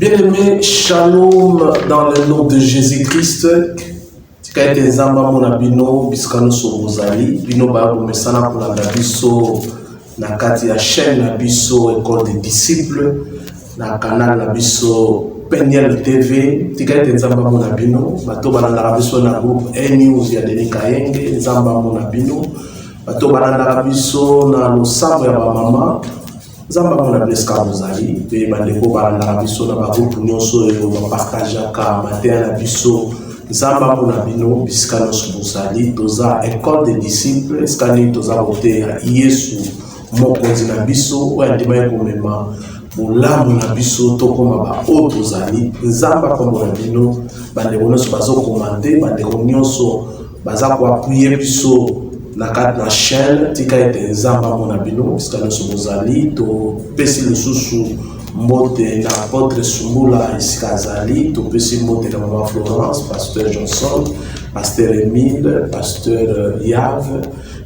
Bien-aimé, shalom dans le nom de Jésus-Christ. Tika ete nzamba mona bino bisikano sobozali bino ba bomesana kolanda biso na kati ya chaîne na biso école des disciples na canal na biso Peniel TV. Tika ete nzamba mona bino bato balanda biso na groupe News ya Denis Kayenge nzamba mona bino bato balanda biso na losambo ya ba mama nzamba mona bleska bozali pe bandeko balanda biso na ba groupe nyonso yo ba partageaka matin na biso nzamba mona bino bisikano sobozali toza école des disciples skani toza bote ya Yesu mokonzi na biso oyo andima ekomema bolamu na biso tokoma ba oyo tozali nzamba komona bino bandeko nyonso bazokomante bandeko nyonso baza koapuye biso na kati na chaîne tika ete nzamba mona bino bisikano sobozali topesi lisusu mbote na apôtre Sumbula esika azali topesi mbote na mama Florence, pasteur Johnson, pasteur Emile, pasteur Yave,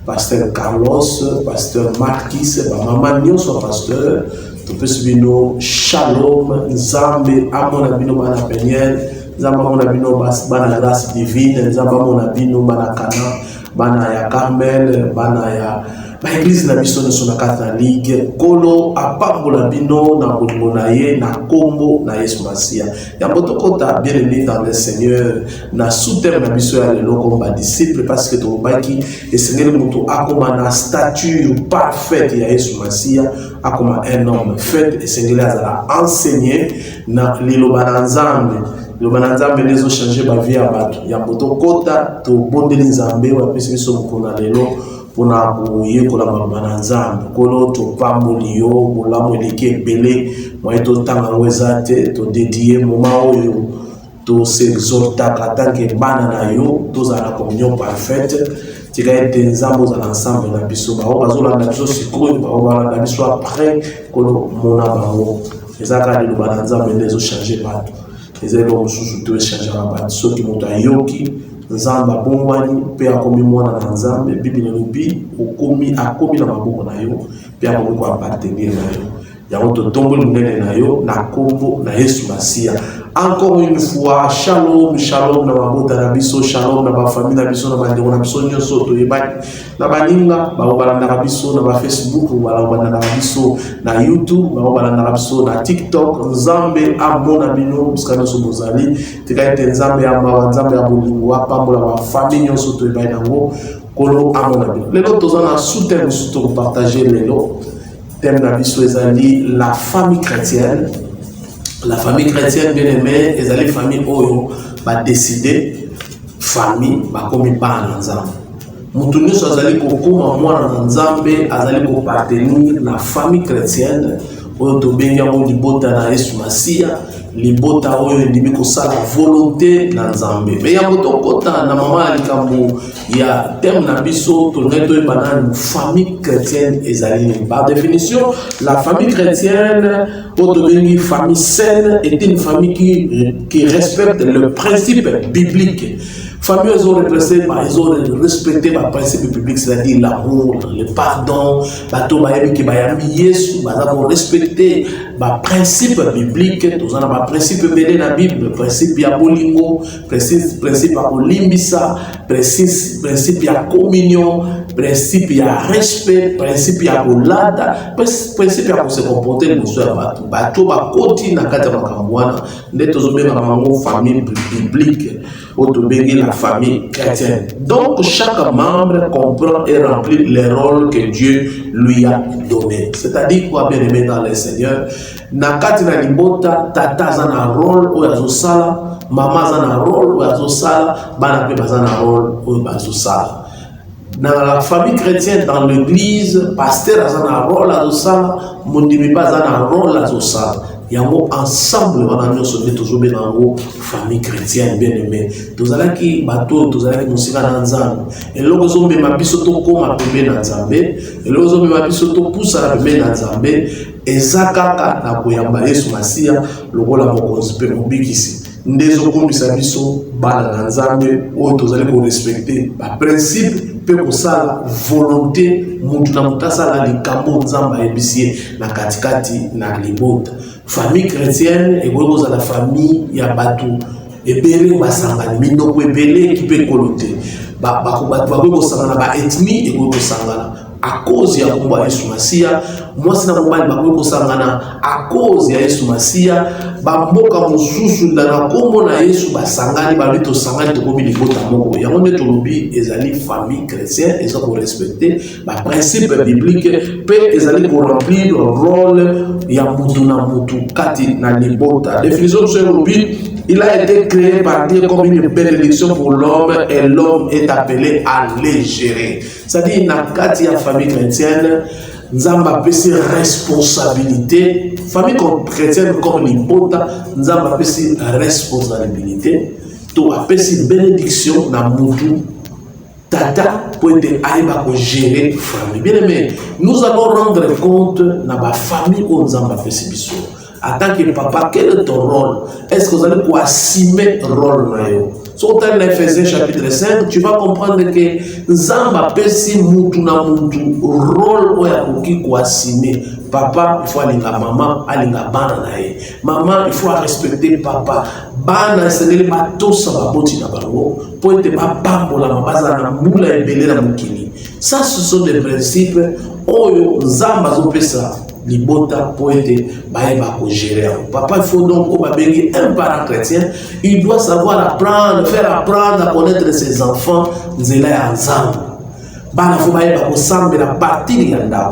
pasteur Carlos, pasteur Marquis, mama nyonso pasteur topesi bino shalom nzambe amona bino bana Peniel nzamba mona bino bana grâce divine nzamba mona bino bana Kana bana ya Carmel bana ya l'église na biso nyonso na kati na ligue kolo apambola bino na bolingo na ye na kombo na Yesu Masia yango tokota bien aimé dans le Seigneur na sous-terme na biso ya lelo comme ba disciple parce que tobaki esengeli mutu akoma na stature parfaite ya Yesu Masia akoma un homme fait esengeli azala enseigner na liloba na Nzambe liloba na Nzambe lezo changer ba vie ya bato yango tokota tobondeli Nzambe wapesi biso mokona lelo pona kuyekola maloba na Nzambe kolo topamboli yo bolamu eleki ebele moye totanga ngo eza te todedie moma oyo tosexhortaka tanke bana na yo tozala na communion parfaite tika ete Nzambe ozala ensemble na biso bao bazolanda biso sikoyo bao balanda biso après kolo mona bango ezaka liloba na Nzambe nde ezochange bato eza eloko mosusu to echangeaka bato soki moto ayoki Nzamba bongwani pe akomi mwana na Nzambe Bible elobi akomi na maboko na yo pe akomi ko appartenir na yo yango totomboli munene na yo na kombo na Yesu Masia. Encore une fois shalom shalom na mabota na biso shalom na ba famille na biso na bandeko na biso nyonso toyebani na baninga baobalanda na biso na ba Facebook baobalanda na biso na YouTube baobalanda na biso na TikTok Nzambe amona bino bisikano sobozali tika ete Nzambe ama Nzambe abolingo apambola ba famille nyonso toyebani nango kolo amona bino lelo toza na sous-thème surtout partager lelo thème na biso ezali la famille chrétienne. La famille chrétienne bien aimée, les familles oyo ba décider famille ba komi bana Nzambe. Mutu nyonso azali kokoma mwana na Nzambe azali ko partenir na famille chrétienne oyo tobengi yango libota na Yesu Masia libota oyo endimi kosala volonté na Nzambe. Mais yango tokota na mama ya likambo ya thème na biso tolingai toyebana famille chrétienne ezali par définition la famille chrétienne oyo famille saine est une famille qui respecte le principe biblique. Famille, ils ont respecté le principe biblique, c'est-à-dire l'amour, le pardon, ils ont respecté le principe biblique, ils ont le principe de la Bible, le principe de bolingo, le principe de limbisa, le principe de communion, le principe de respect, le principe de bolada, le principe de se comporter le monsieur bateau bakoti na kata makamwana, ndeto zomema mamango famille biblique. La famille chrétienne. Donc chaque membre comprend et remplit les rôles que Dieu lui a donnés. C'est-à-dire quoi bien aimé dans le Seigneur. Nakati na libota tata zana rôle ou azosala, mama zana rôle ou azosala, bana pe bazana rôle ou azosala. Dans la famille chrétienne, dans l'église, pasteur azana rôle azosala, mondimi bazana rôle azosala. Yango ensemble wana nyonso nde tozobena yango famille chrétienne bien aimée tozalaki bato tozalaki mosika na Nzambe eloko ezomema biso tokoma pembe na Nzambe eloko ezomema biso topusana pembe na Nzambe eza kaka na koyamba Yesu Masia lokola mokonzi mpe mobikisi nde ezokombisa biso bana na Nzambe oyo tozali korespecte baprincipe peut que ça volonté mutu na mutasa la likambo nzamba ebisie na katikati na libota. Famille chrétienne et vous la famille ya batu ebele basangani minoko ebele qui peut coloter ba ko sangana ba ethnie et ko sangana à cause ya komba Yesu Masia. Moi sina mobali ba ko sangana à cause ya Yesu Masia. Ba mboka mususu na kombo na Yesu basangani ba bito sangani to kobi libota moko ya ngone to lobi ezali famille chrétienne et ça pour respecter ba principe biblique peut ezali pour remplir le rôle ya mutu na mutu kati na libota. Définition de lobi, il a été créé par Dieu comme une bénédiction pour l'homme et l'homme est appelé à les gérer. C'est-à-dire, dans la famille chrétienne, nous avons une responsabilité. Famille chrétienne comme l'Ibota, nous avons une responsabilité. Nous avons une bénédiction dans le monde. Tata pour gérer la famille. Bien aimé, nous allons rendre compte de la famille où nous avons fait ce bisou. En tant que papa, quel est ton rôle? Est-ce que vous allez assumer le rôle? Sur Ephésiens chapitre 5, tu vas comprendre que Zamba pesi mutu na mutu rôle oya koki ko assumer. Papa, il faut aller à maman, aller à bana nae. Maman, il faut respecter papa. Bana c'est le bateau ça va boti na bango. Pour être pas pambo la mabaza na mula ebele na mukini. Ça ce sont des principes oyo Zamba zo pesa. Libota pour être baïba pour gérer. Papa, il faut donc un parent chrétien, il doit savoir apprendre, faire apprendre à connaître ses enfants, zela ensemble. Bana faut baïba pour sambe la partie yanda.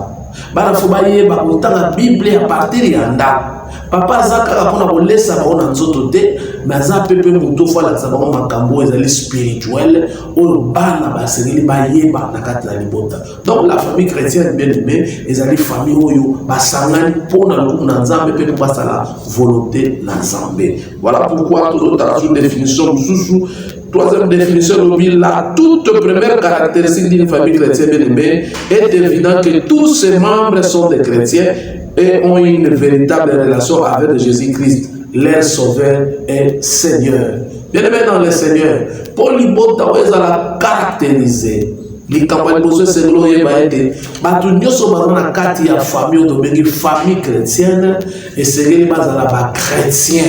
Bana faut baïba pour tant la Bible à partir yanda. Papa zaka kapona kolesa baona nzoto te na za pepe muto fois la sabon makambo ezali spirituel o bana basengeli bayeba na kati na libota. Donc la famille chrétienne bien aimée ezali famille oyo basangani pona lokuna nzambe pe pour la volonté na nzambe. Voilà pourquoi tout autre une définition sous troisième définition, la toute première caractéristique d'une famille chrétienne bien aimée est évident que tous ses membres sont des chrétiens et ont une véritable relation avec Jésus-Christ, leur Sauveur et Seigneur. Bien aimé dans le Seigneur, Paul Ibota a caractérisé les campagnes de ce gloire baete batunyo so barona kati ya famille de famille chrétienne et c'est bazala ba chrétien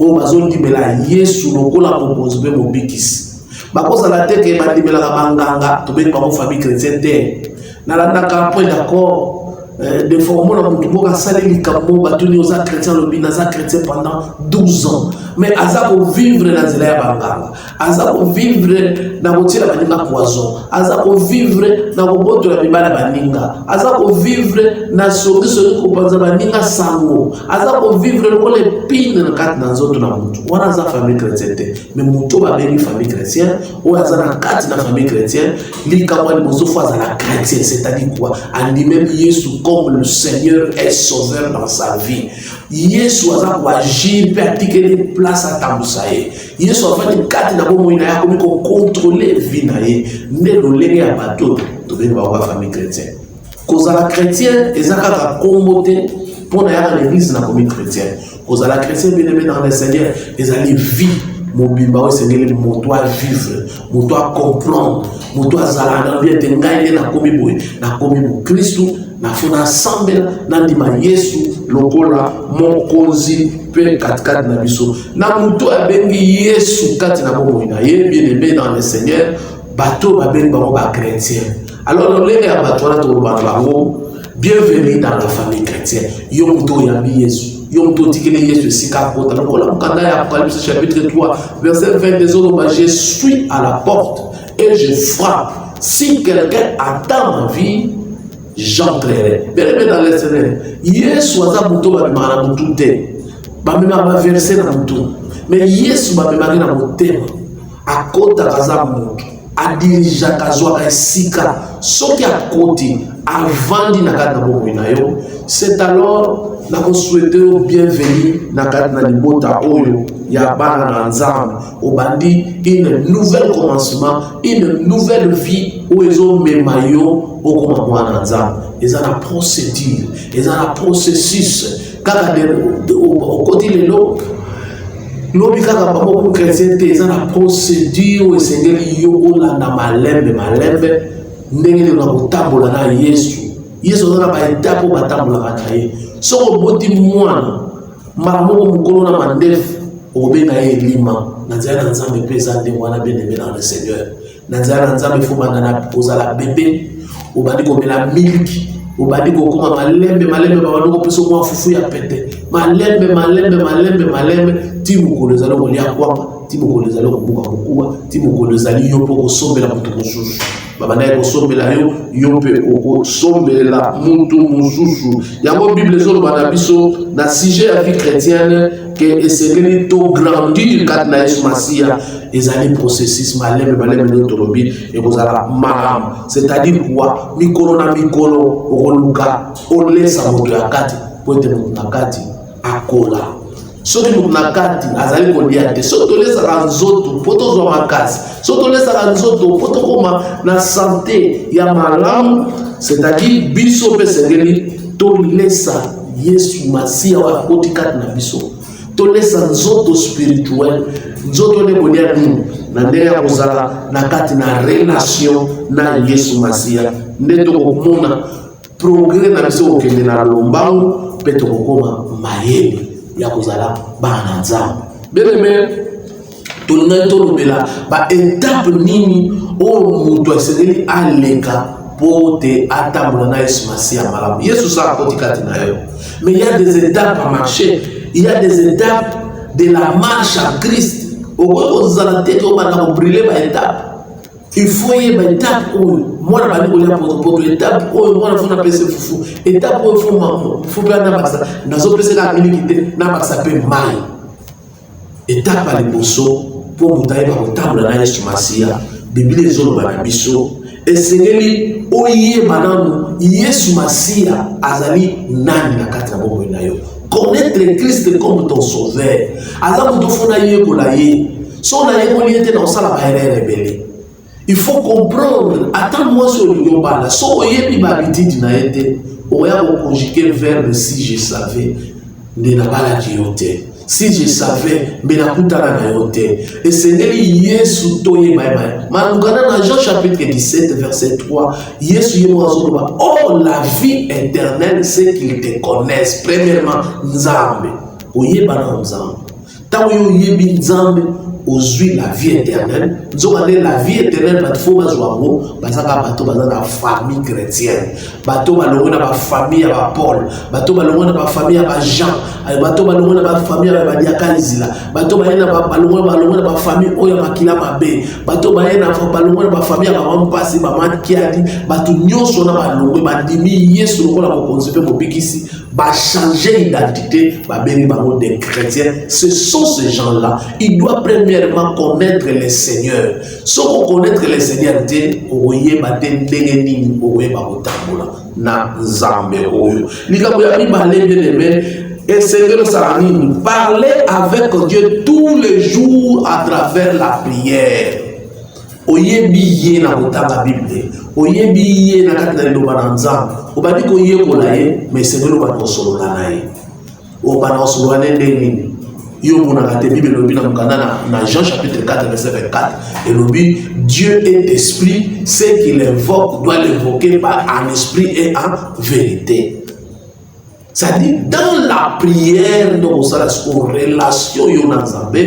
o bazondi mela Yesu lokola propose be mobikisi bakozala te ke bandimela banganga to be ba famille chrétienne te na landa ka point d'accord de former la mutumo ka saleli kambo batuni oza chrétien lobi naza chrétien pendant 12 ans mais azako vivre na zela ya banganga azako vivre na botila baninga poison azako vivre na boboto la bibala baninga azako vivre na solution ko panza baninga sango azako vivre ko le pine na kat na nzoto na mutu wana za famille chrétienne mais muto ba beli famille chrétienne ou azana kat na famille chrétienne li kamwali mozofu azana chrétien c'est-à-dire quoi andi même Yesu comme le Seigneur est sauveur dans sa vie. Yesu azako agir pratiquer les places à tambusaye. Yesu a fait des quatre na bomo ina yako miko contrôler vie na ye. Ne lo lenge ya bateau to be ba famille chrétienne. Cause la chrétien ezaka ka commoter pour na ya l'église na famille chrétienne. Cause la chrétien bien aimé dans le Seigneur, ezali vie mobimba o Seigneur mo doit vivre, mo doit comprendre, mo doit zala na bien te ngai na komi boy, na komi mo Christ na funa ensemble na ndima Yesu lokola mokonzi pe katikati na biso na muto abengi Yesu kati na bomo na ye bien aimé dans le Seigneur bateau babengi ba chrétien. Alors le lenge ya bateau na to bango bienvenue dans la famille chrétienne. Yo muto ya Yesu yo muto tikele Yesu sika kota lokola mukanda ya Apocalypse chapitre 3 verset 22 je suis à la porte et je frappe. Si quelqu'un attend ma vie, j'entrerai. Bien aimé dans le Seigneur, Yesu aza muto ba mara mutu te. Ba mema ba verset na mutu. Mais Yesu ba mema na motema. Akota kaza mutu. A dirija kazwa ka sika. Soki akoti avandi na kata bomo na yo. C'est alors na ko souhaiter bienvenue na kata na libota oyo ya bana na nzambe. Obandi une nouvelle commencement, une nouvelle vie où ils ont memayo au commandement nzambe. Ils ont la procédure, ils ont la processus. Kaka au côté de l'eau, l'eau kaka babo chrétien ils ont la procédure où Seigneur yo la na malembe ndenge na kotambola na Yesu. Yesu na ba étape ba tambola na ye. Soko boti mwana maramongo mukolo na mandefu obenga ye lima na nzela nzambe pesa nde mwana beneme na le Seigneur. Na nzela nzambe fumana na kozala bébé obandi komela miliki obandi kokoma malembe babando kopesa mwa fufu ya pete malembe timu kolezalo kolia kwapa timu kolezalo kobuka kokuba timu kolezali yo poko sombela mutu mosusu babanda kosombela yo pe okosombela mutu mosusu yango Bible ezoloba na biso na sujet ya vie chrétienne que esengeli to grandir kati na Yesu Masia ezali processus malembe tolobi ekozala malamu, c'est-à-dire quoi mikolo na mikolo okoluka olesa moto ya kati po ete moto na kati akola soki moto na kati azali kolia te soki tolesaka nzoto po tozwa makasi soki tolesaka nzoto po tokoma na sante ya malamu, c'est-à-dire biso mpe esengeli tolesa Yesu Masia oyo akoti kati na biso tolesa nzoto spirituel nzoto ne kolia nini na ndenge ya kozala na kati na relation na Yesu Masia nde tokomona progrès na biso kokende na lombangu mpe tokokoma mayele ya kozala bana nzambe. Bien-aimé, tolingai tolobela ba étape nini oyo moto asengeli aleka po te atambola na Yesu Masia malamu. Yesu sa akoti kati na yo. Mais il y a des étapes à marcher. Il y a des étapes de la marche à Christ. Vous allez brûler par étape. Il faut y avoir une étape où moi, je vais aller pour l'étape où moi, je vais faire ce foufou. Étape où il faut faire un ça. Dans une personne qui a milité, n'a pas ça peut mal. Étape à l'ébosso pour vous tailler par le table dans Yesu Masia. Bible les autres dans biso. Et c'est oye madame Yesu Masia azali nani na kati na bongo na yo. Connaître Christ comme ton sauveur. Azamu to fona ye kolaye. So na ye koliete na osala ba rebelle. Il faut comprendre, attends-moi sur le global. So oye bi babitidi na yete. Oya ko conjuguer verbe si je savais de na bala diote. Si je savais, mais la kutana na yote. Et c'est Yesu toye bye. Manukana na Jean chapitre 17 verset 3. Yesu yemo azoba. Oh la vie éternelle, c'est qu'ils te connaissent. Premièrement, Nzambe. Oye bana Nzambe. Ta oye yebi Nzambe. Aujourd'hui la vie éternelle. Nous avons la vie éternelle. Plateforme Zoamo. Bazaka bato bazana la famille chrétienne. Bato balongona ba famille à Paul. Bato balongona ba famille à Jean. Bato balongona ba famille à Diakalizila. Bato balongona ba famille oya makila mabe. Bato balongona ba famille à Mampasi Maman Kiadi. Bato nyonso na balongwe bandimi Yesu lokola ko konsepe mo bikisi. Ba changer identité. Ba beni bango des chrétiens. Ce sont ces gens-là. Ils doivent premièrement connaître les Seigneur. Si on connaît le Seigneur, on na Nzambe oyo. Et Seigneur Salamine, parlez avec Dieu tous les jours à travers la prière. Oye biye na kotanga Bible. Oye biye na kati na liloba na Nzambe. Obandi ko ye kolaye, mais Seigneur ba kosolola naye. Obana kosolola nini? Yo monaka te Bible lobi na mukanda na Jean chapitre 4 verset 24 et lobi Dieu est esprit, ce qu'il invoque doit l'évoquer en esprit et en vérité. Ça dit dans la prière donc on sala en relation yo na Nzambe,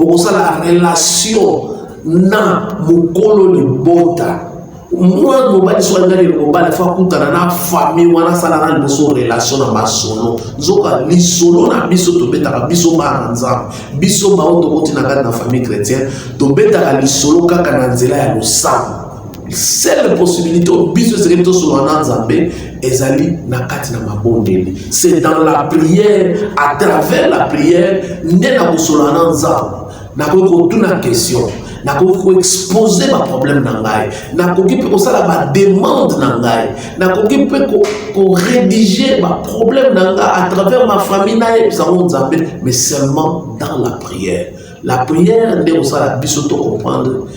on sala relation na mukolo libota. Moi mobali so ngani mobali fa kutana na famille wana sala na liboso relation na masono nzoka lisolo na biso to betaka biso ma Nzambe biso ba oto koti na kati na famille chrétienne to betaka lisolo kaka na nzela ya losambo. C'est la possibilité biso sekreto so na Nzambe ezali na kati na mabondeli. C'est dans la prière, à travers la prière ndena kusolo na Nzambe na ko tuna question na ko exposer ba problème na ngai na ko ki ko sala ba demande na ngai na ko ki ko rédiger ba problème na ngai à travers ma famille na et ça Nzambe, mais seulement dans la prière. La prière de osala biso to comprendre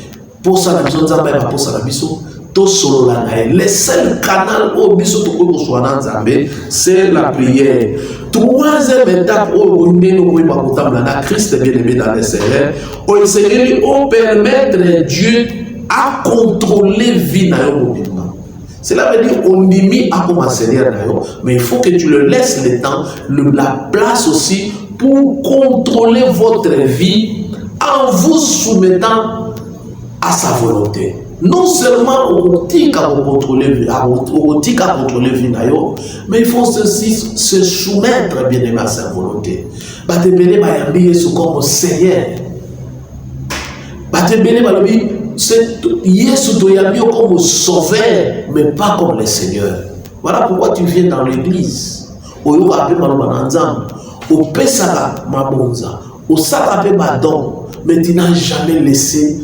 pour ça la biso Nzambe ba pour ça la biso to solo la ngai. Le seul canal au biso to ko so na Nzambe c'est la prière. Troisième étape où on est dans Christ bien-aimé dans les Seigneurs, on permettre Dieu à contrôler vie na yo mobimba. Cela veut dire on y met à commencer d'ailleurs, mais il faut que tu le laisses le temps, la place aussi pour contrôler votre vie en vous soumettant à sa volonté. Non seulement on dit qu'à contrôler vie, mais il faut aussi se soumettre bien aimé à sa volonté. Batebele bayambi Yesu comme Seigneur. Batebele balobi Yesu toyambi comme Sauveur, mais pas comme le Seigneur. Voilà pourquoi tu viens dans l'église. Oyo ape maloba nzambe, opesaka mabonza, osaka pe badon, mais tu n'as jamais laissé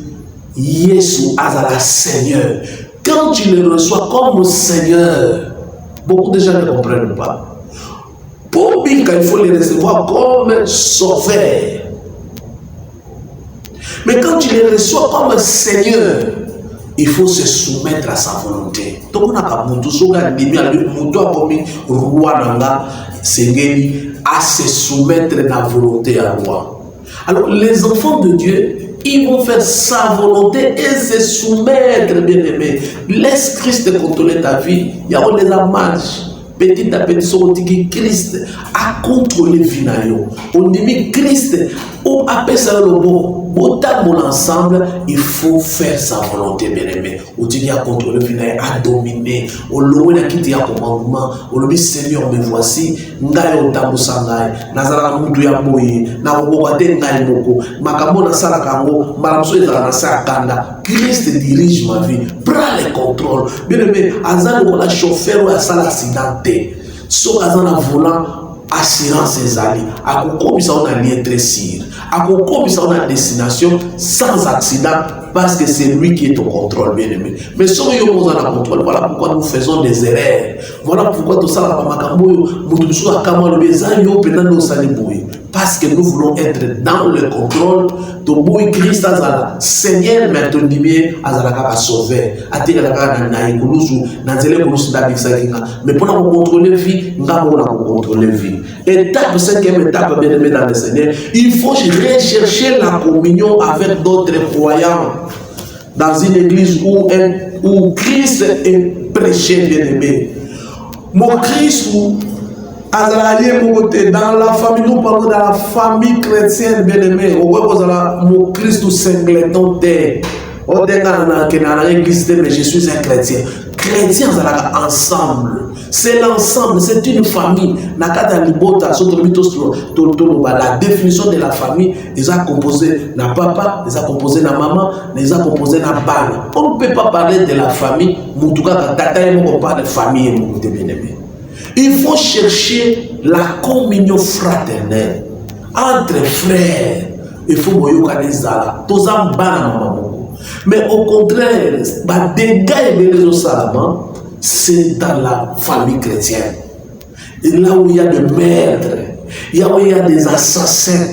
Yesu azala Seigneur. Quand tu le reçois comme Seigneur, beaucoup de gens ne comprennent pas. Pour bien qu'il faut les recevoir comme Sauveur. Mais quand tu les reçois comme Seigneur, il faut se soumettre à sa volonté. Donc on a à se soumettre à la volonté à moi. Alors les enfants de Dieu, ils vont faire sa volonté et se soumettre, bien aimé. Laisse Christ contrôler ta vie. Il y a des marches. Petit à petit, on dit que Christ a contrôlé la vie. On dit que Christ a appelé ça le bon. Autant ensemble, il faut faire sa volonté, bien aimé. On dit qu'il a contrôlé la vie, a dominé. On l'a quitté à commandement. On lui dit Seigneur, me voici. Ngai otambu sangai. Nazara mutu ya boye. Na obokate ngai moko. Makambo na sala kango. Malamso ezala na sa kanda. Christ dirige ma vie. Prends le contrôle. Bien aimé, azan ko la chauffeur ou asala accidenté. So azan na volant. Assurance ezali. Akokomisa on a lien très sûr. Akokomisa on a destination sans accident parce que c'est lui qui est au contrôle, bien aimé. Mais si on est au contrôle, voilà pourquoi nous faisons des erreurs. Voilà pourquoi tout ça là parce que nous voulons être dans le contrôle de Christ azala Seigneur maintenant bien azala sauver atira la na ikulusu na nzele kulusu dabiksakinga mais pour nous contrôler vie ngabo na contrôler vie. Étape 5e étape bien aimé dans le Seigneur, il faut rechercher la communion avec d'autres croyants dans une église où Christ est prêché, bien aimé. Mon Christ dans la famille, nous parlons de la famille chrétienne, bien aimé. Mon Christ singleton mais je suis un chrétien. Chrétiens ensemble. C'est l'ensemble, c'est une famille. La définition de la famille, ils ont composé na papa, ils ont composé na maman, ils ont composé na bana. On ne peut pas parler de la famille, on parle de famille, bien aimé. Il faut chercher la communion fraternelle entre frères. Il faut mais au contraire, c'est dans la famille chrétienne. Et là où il y a des maîtres, il y a des assassins,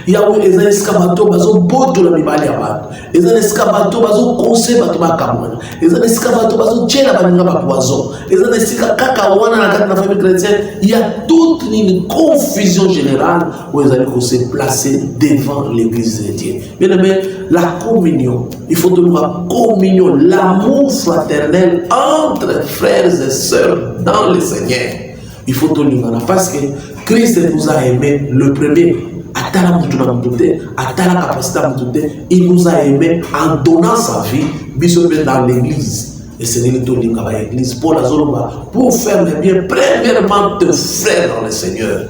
il y a des escamato bazo boto la mibali abatu, des escamato bazo conseil bato makamwana, des escamato bazo tchela baninga ba poison, des escamato kaka wana na kati na famille chrétienne. Il y a toute une confusion générale où ils allaient se placer devant l'église de Dieu. Bien aimé, la communion, il faut donner la communion, l'amour fraternel entre frères et sœurs dans le Seigneur. Il faut donner parce que Christ nous a aimés le premier. Il nous a aimés en donnant sa vie dans l'église. Et c'est l'église pour faire le bien, premièrement de frères dans le Seigneur.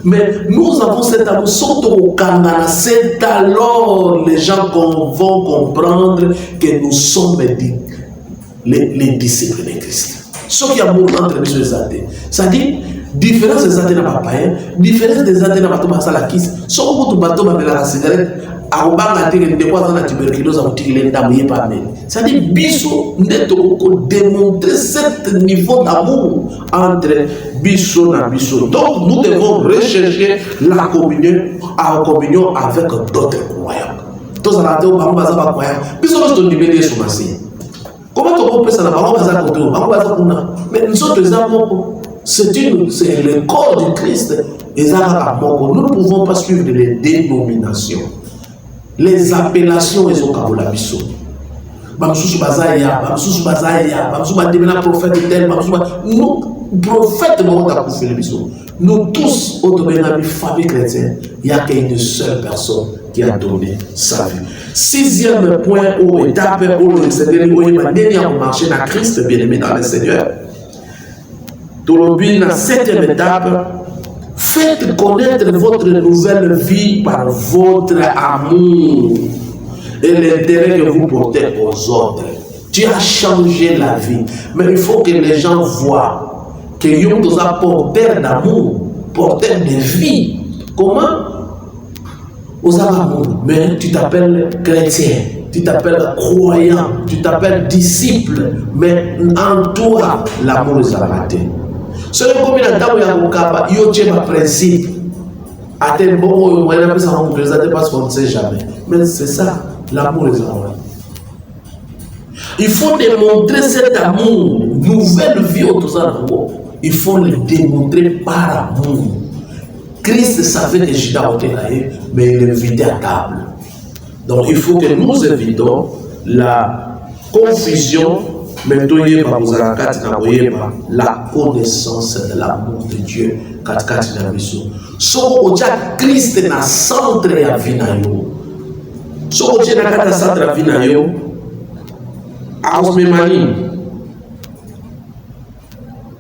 Mais nous avons cet amour, c'est alors les gens vont comprendre que nous sommes les disciples de Christ. Ce qui a amour entre les athées. C'est-à-dire, différence des athées dans ma païen, différence des athées dans ma tombe à la kiss. Ce que tu bateau avec la cigarette, à Obama, des fois dans la tuberculose, à tirer les pas mais. C'est-à-dire, Bisso, nous démontrer ce niveau d'amour entre Bisso et Bisso. Donc, nous devons rechercher la communion avec d'autres croyants. Tous à la croyants. Bisso, nous devons libérer sur ma signe. Comment on peut faire ça? Mais nous autres, c'est le corps du Christ. Nous ne pouvons pas suivre les dénominations. les appellations et au Kabulabiso. Bamsous Bazaya, Bamsous Bazaya, Bamsous Bademina prophète tel, nous, prophète, nous tous, au domaine de la famille chrétienne, il n'y a qu'une seule personne qui a donné sa vie. Sixième point ou étape où le Seigneur a marché dans Christ, bien aimé dans le Seigneur. Dans la septième étape, faites connaître votre nouvelle vie par votre amour et l'intérêt que vous portez aux autres. Dieu a changé la vie, mais il faut que les gens voient que nous sommes porteurs d'amour, porteurs de vie. Comment? Aux amours, mais tu t'appelles chrétien, tu t'appelles croyant, tu t'appelles disciple, mais en toi, l'amour est abattu. Ce qui est comme il y a un principe. À tel bon, parce qu'on ne sait jamais. Mais c'est ça, l'amour est abattu. Il faut démontrer cet amour, nouvelle vie autour de nous. Il faut le démontrer par amour. Christ savait que Judas était là, mais il l'invitait à table. Donc il faut que nous évitons la confusion, mais la connaissance de l'amour de Dieu. So Christ est centre à vie. So Dieu est centre à vie.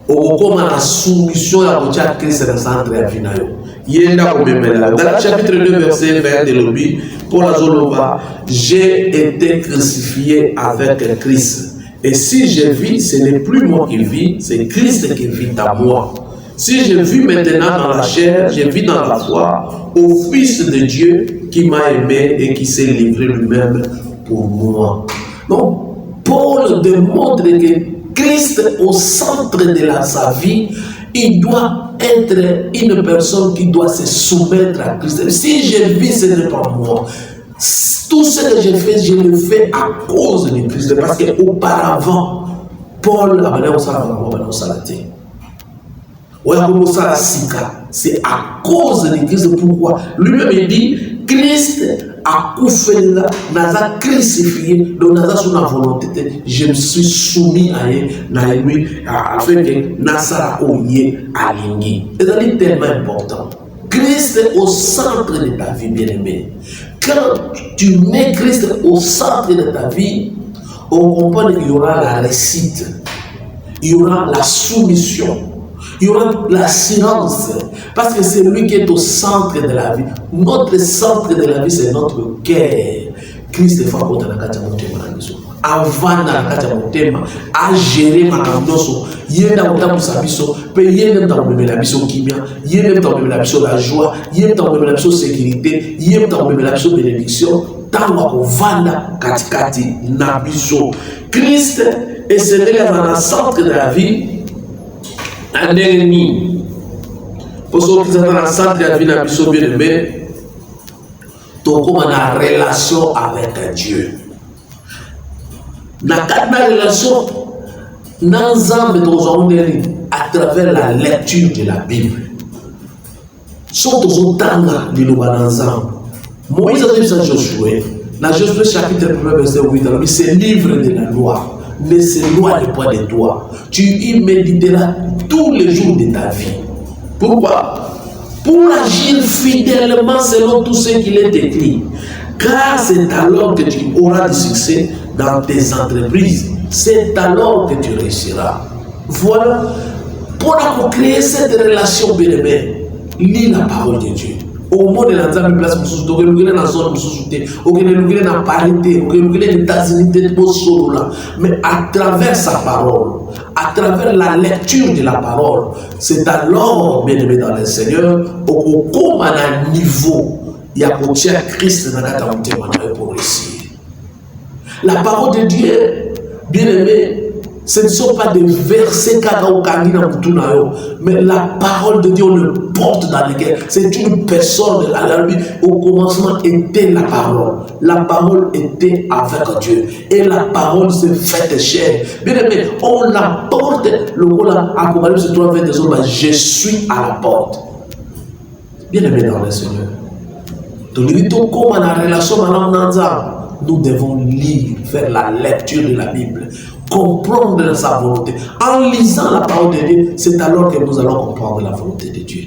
Comme la soumission à Christ est centre à vie. Dans le chapitre 2, verset 20 de l'Obi, Paul Azoloba, j'ai été crucifié avec Christ. Et si je vis, ce n'est plus moi qui vis, c'est Christ qui vit en moi. Si je vis maintenant dans la chair, je vis dans la foi au Fils de Dieu qui m'a aimé et qui s'est livré lui-même pour moi. Donc, Paul démontre que Christ est au centre de sa vie. Il doit être une personne qui doit se soumettre à Christ. Si je vis, ce n'est pas moi. Tout ce que je fais, je le fais à cause de Christ. Parce qu'auparavant, Paul a dit c'est à cause de Christ. Pourquoi? Lui-même il dit Christ a souffert, n'a crucifié, donc n'a sous la volonté. Je me suis soumis à lui afin que Nasara Oye aligné. C'est tellement important. Christ est au centre de ta vie, bien-aimé. Quand tu mets Christ au centre de ta vie, on comprend qu'il y aura la réussite, il y aura la soumission, il y aura la silence, parce que c'est lui qui est au centre de la vie. Notre centre de la vie, c'est notre cœur. Christ est fort dans la avant à gérer ma candoso, yenda utamu sabiso, pe yenda tambe la biso kimia, yenda tambe la biso la joie, yenda tambe la biso sécurité, yenda tambe la biso bénédiction, tanwa ko vanda katikati na biso. Christ est celui dans le centre de la vie, un ennemi. Pour ceux qui sont dans le centre de la vie na biso bien aimé, donc on a une relation avec Dieu. Dans la relation, à travers la lecture de la Bible. Moïse a dit à Josué, dans Josué chapitre 1, verset 8, il se livre de la loi, ne s'éloigne pas de toi. Tu y méditeras tous les jours de ta vie. Pourquoi? Pour agir fidèlement selon tout ce qu'il est écrit. Car c'est alors que tu auras du succès dans tes entreprises. C'est alors que tu réussiras. Voilà. Pour créer cette relation bien-aimée, lis la parole de Dieu. Au monde de la place, vous avez dans la zone, vous avez dans parité, vous avez dans mais à travers sa parole, à travers la lecture de la parole, c'est alors, bien-aimé dans le Seigneur, au comme à un niveau, il y a pour Christ dans la tente pour réussir. La parole de Dieu, bien-aimé, ce ne sont pas des versets mais la parole de Dieu, on le porte dans les cœurs. C'est une personne. Au commencement était la parole. La parole était avec Dieu. Et la parole se fait chair. Bien-aimé, on la porte. Le mot là, Apocalypse 3, 22, je suis à la porte. Bien-aimé dans le Seigneur. Nous devons lire, faire la lecture de la Bible, comprendre sa volonté. En lisant la parole de Dieu, c'est alors que nous allons comprendre la volonté de Dieu.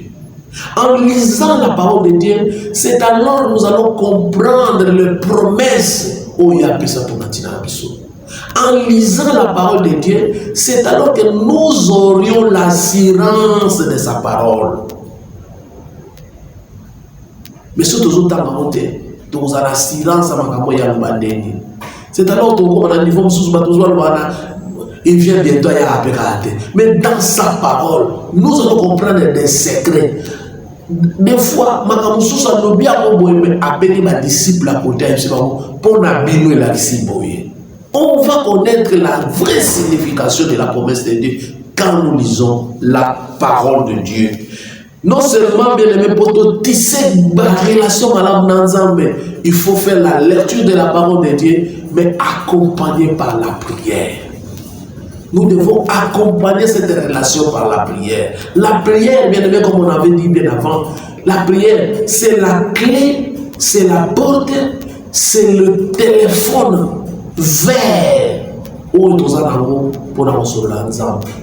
En lisant la parole de Dieu, c'est alors que nous allons comprendre les promesses. En lisant la parole de Dieu, c'est alors que nous aurions l'assurance de sa parole. Mais si nous avons l'assurance de sa parole, c'est alors que nous avons il vient bientôt à la. Mais dans sa parole, nous allons comprendre des secrets. Des fois, on va connaître la vraie signification de la promesse de Dieu quand nous lisons la parole de Dieu. Non seulement, bien aimé, pour tisser la relation avec Nanzambe, il faut faire la lecture de la parole de Dieu, mais accompagné par la prière. Nous devons accompagner cette relation par la prière. La prière, bien aimé, comme on avait dit bien avant, la prière, c'est la clé, c'est la porte, c'est le téléphone vers où nous allons pour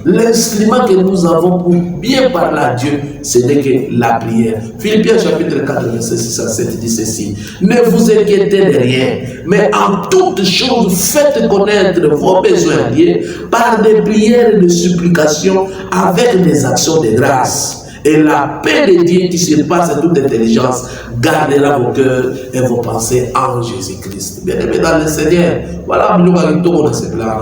l'instrument que nous avons pour bien parler à Dieu, ce n'est que la prière. Philippiens chapitre 4, verset 6 à 7 dit ceci: ne vous inquiétez de rien, mais en toutes choses faites connaître vos besoins à Dieu par des prières et des supplications avec des actions de grâce. Et la paix de Dieu qui surpasse toute intelligence gardera vos cœurs et vos pensées en Jésus-Christ. Bien aimé dans le Seigneur, voilà, nous allons tout ce plan.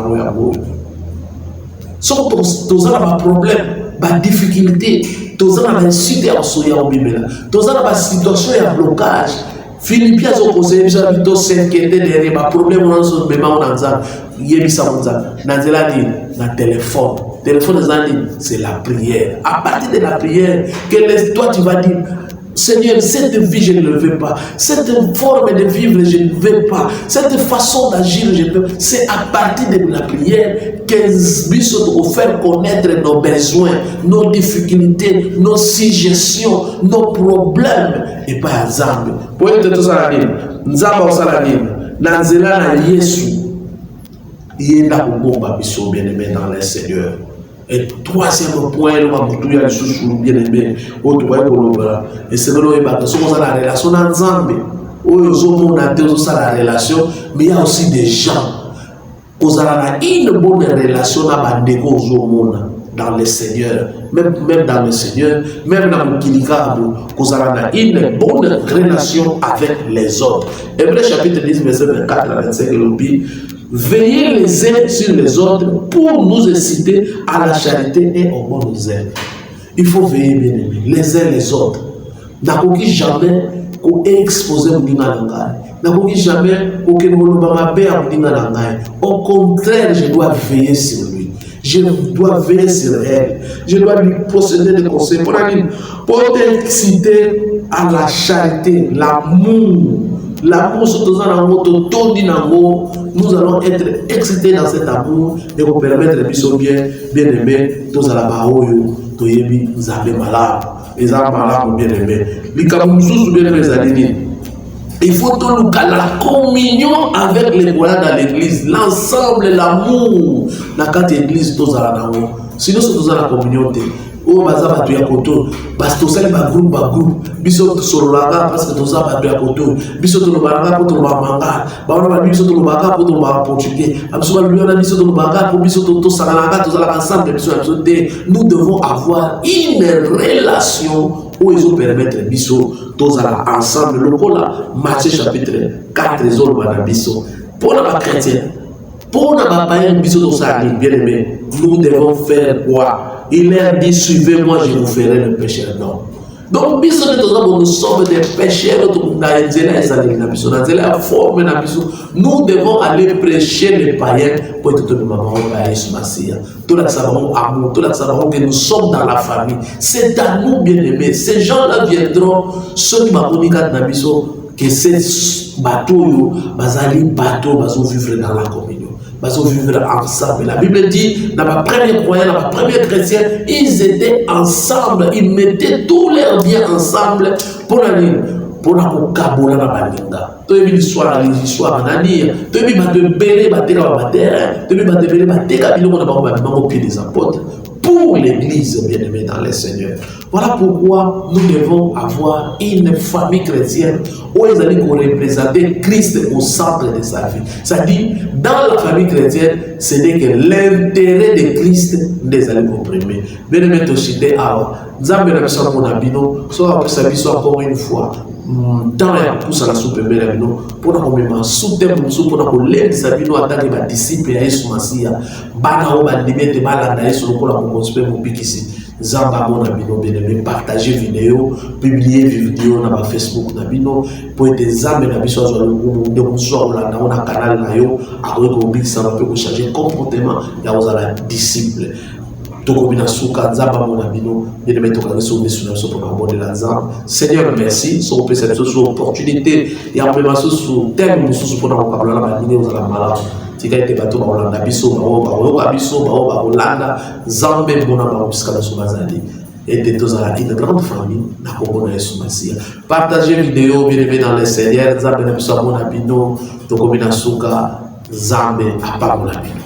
Sans tous un problème, des difficultés, tous un incident à soya au Bible, tous un situation à blocage. Philippiens au conseil, nous avons tous s'inquiéter derrière les problèmes on a sur le moment on a yebisa monza, nanzela dit na téléphone. Téléphone c'est la prière. À partir de la prière, toi tu vas dire: Seigneur, cette vie je ne le veux pas, cette forme de vivre je ne veux pas, cette façon d'agir je ne veux pas. C'est à partir de la prière que nous devons faire connaître nos besoins, nos difficultés, nos suggestions, nos problèmes. Et pas à Zambé. Pour être tout ça, Nzamba au Saladim, Nanzela na Yesu, il y a un bon babiso bien aimé dans le Seigneur. Et troisième point, nous avons tout le sous bien aimé, et c'est le la relation ensemble. La relation, mais il y a aussi des gens qui ont une bonne relation dans le Seigneur, même dans le Seigneur, même dans le Kilika, qui ont une bonne relation avec les autres. Hébreux chapitre 10, verset 24 à 25, veillez les uns sur les autres pour nous inciter à la charité et au bon œuvres. Il faut veiller bien aimé, les uns les autres. N'avons jamais exposé n'avons jamais au contraire, je dois veiller sur lui. Je dois veiller sur elle. Je dois lui procéder de conseils pour inciter à la charité, l'amour. L'amour, nous allons être excités dans cet amour et vous permettre de bien aimé, tous à la baoyo, toyebi, zabe malade, et zabe malade, bien aimé. Il faut tout la communion avec les moyens dans l'église, l'ensemble, l'amour, dans cette église, tous à la baoyo. Sinon, c'est tous à la communion. Oh, bazaba tu yakoto, parce que ça va groupe, biso sololaga parce que tous à tu yakoto, biso to lobanga pour to manga, baona biso to lobanga pour to ba portugais, absolument lui on a biso to lobanga pour biso to salanga, tous à la ensemble biso de nous devons avoir une relation où ils ont permettre biso tous à la ensemble. Le cola Matthieu chapitre 4 trésor bana biso pour la chrétien, pour la païen biso to ça bien aimé, nous devons faire quoi? Il leur dit: suivez-moi, je vous ferai le péché. Non. Donc, nous sommes des pécheurs. Nous devons aller prêcher les païens pour être tout le monde. Tout le amour, tout le que nous sommes dans la famille. C'est à nous, bien aimés. Ces gens-là viendront, ceux qui m'ont dit que ces bateaux, bateaux, vivre dans la communion. Parce qu'on vivre ensemble. La Bible dit, dans ma première croyance, dans ma première chrétienne, ils étaient ensemble, ils mettaient tous leurs biens ensemble pour pour nous kabola na balinga to yebi l'histoire nani to yebi ba de belé ba teka ba terre to yebi ba de belé ba teka biloko na bango pied des apôtres pour l'église bien-aimée dans le Seigneur. Voilà pourquoi nous devons avoir une famille chrétienne où ils allaient représenter Christ au centre de sa vie. C'est-à-dire, dans la famille chrétienne, ce n'est que l'intérêt de Christ des allés comprimer. Bien-aimé, Toshite, Nzambe na biso pour Nabino, soit après sa vie, soit encore une fois. Dans la pousse à la soupe Bino, pour nous même soutenir pour nous l'aide sa bino attaquer les disciples à Yesu Masia, bana ou bandimete bala na Yesu pour la construire mon bikisi. Zamba mon abino bien-aimé, partager vidéo, publier vidéo na Facebook na bino pour être zambe na biso sur le groupe de bonsoir là dans un canal na yo avec au big ça peut changer comportement ya aux la disciple. Seigneur, merci. Sur opportunité et en même temps sur thème pour nous parler la ligne aux malades. Tika ete bato ba Holanda biso ba biso ba Holanda Zambé bona ba biskala somazali. Et de tous à une grande famille na Kongo na Yesu Masia. Partagez vidéo bien aimé dans le Seigneur. Zambé na biso bona bino to komina suka Zambé apa bona bino.